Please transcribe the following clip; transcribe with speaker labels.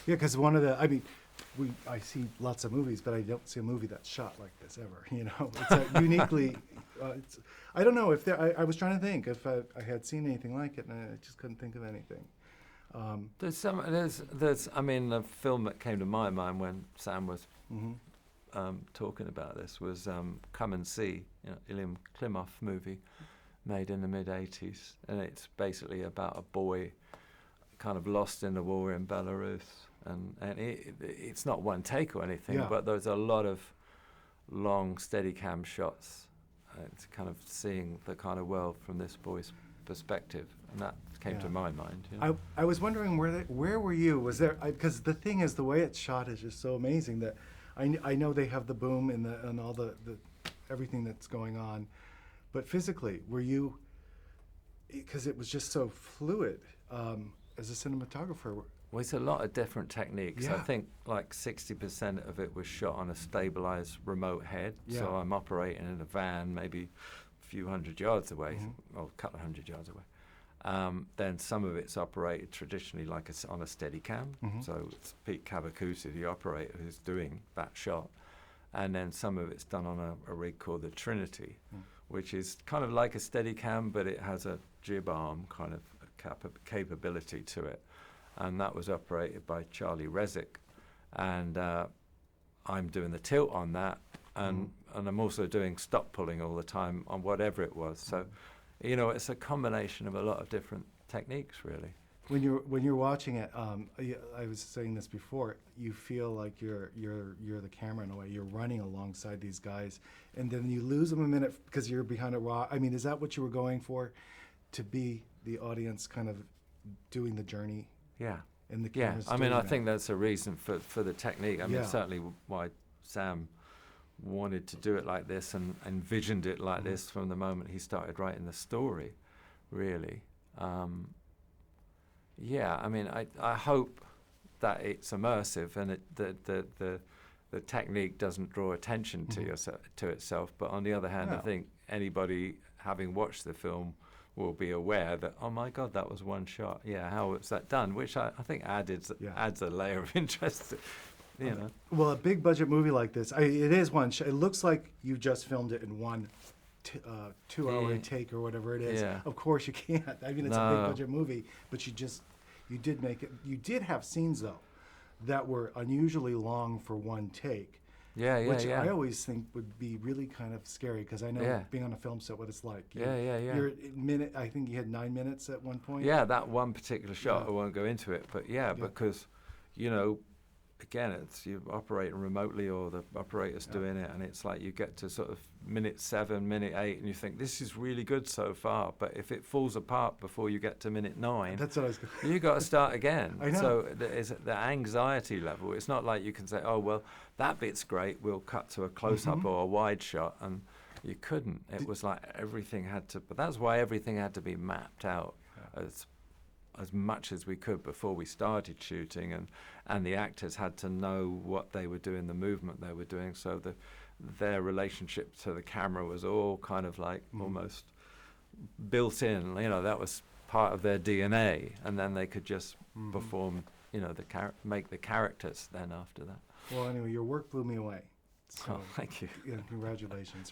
Speaker 1: Yeah, because I see lots of movies, but I don't see a movie that's shot like this ever. It's a uniquely. I don't know if I was trying to think if I had seen anything like it, and I just couldn't think of anything.
Speaker 2: There's. I mean, the film that came to my mind when Sam was talking about this was Come and See, Ilya Klimov movie, made in the mid-'80s, and it's basically about a boy kind of lost in the war in Belarus, and it's not one take or anything, but there's a lot of long Steadicam shots. It's kind of seeing the kind of world from this boy's perspective, and that came to my mind.
Speaker 1: I was wondering where were you? Was there, because the thing is, the way it's shot is just so amazing that I know they have the boom and all the everything that's going on, but physically, were you? Because it was just so fluid. As a cinematographer,
Speaker 2: well, it's a lot of different techniques.
Speaker 1: Yeah.
Speaker 2: I think like 60% of it was shot on a stabilized remote head. So I'm operating in a van maybe a few hundred yards away, or a couple of hundred yards away. Then some of it's operated traditionally like on a Steadicam. So it's Pete Cavacuti, the operator, who's doing that shot. And then some of it's done on a rig called the Trinity, which is kind of like a Steadicam, but it has a jib arm kind of capability to it. And that was operated by Charlie Rezick. And I'm doing the tilt on that, and I'm also doing stop pulling all the time on whatever it was. So, it's a combination of a lot of different techniques, really.
Speaker 1: When you're watching it, I was saying this before. You feel like you're the camera in a way. You're running alongside these guys, and then you lose them a minute because you're behind a rock. I mean, is that what you were going for, to be the audience, kind of doing the journey?
Speaker 2: Yeah.
Speaker 1: And the cameras.
Speaker 2: I mean, I think that's a reason for the technique. I mean, certainly why Sam wanted to do it like this and envisioned it like this from the moment he started writing the story, really. I mean, I hope that it's immersive and the technique doesn't draw attention to itself. But on the other hand, I think anybody having watched the film will be aware that, oh my God, that was one shot. Yeah, how was that done? Which I think adds a layer of interest.
Speaker 1: Well, a big budget movie like this, it is one. It looks like you just filmed it in one 2-hour take or whatever it is.
Speaker 2: Yeah.
Speaker 1: Of course you can't. I mean, it's a big budget movie, but you did make it. You did have scenes though that were unusually long for one take. Which I always think would be really kind of scary, because I know being on a film set what it's like. You're I think you had 9 minutes at one point.
Speaker 2: Yeah, that one particular shot, I won't go into it, but because, again, it's you operating remotely or the operator's doing it, and it's like you get to sort of minute 7, minute 8, and you think, this is really good so far, but if it falls apart before you get to minute 9,
Speaker 1: that's what I was
Speaker 2: you got to start again.
Speaker 1: I know.
Speaker 2: So the anxiety level, it's not like you can say, oh, well, that bit's great, we'll cut to a close-up or a wide shot, and you couldn't. It was like everything had to, but that's why everything had to be mapped out as much as we could before we started shooting, and the actors had to know what they were doing, the movement they were doing, so their relationship to the camera was all kind of like almost built in. That was part of their DNA, and then they could just perform, make the characters then after that.
Speaker 1: Well, anyway, your work blew me away. So,
Speaker 2: thank you.
Speaker 1: Congratulations.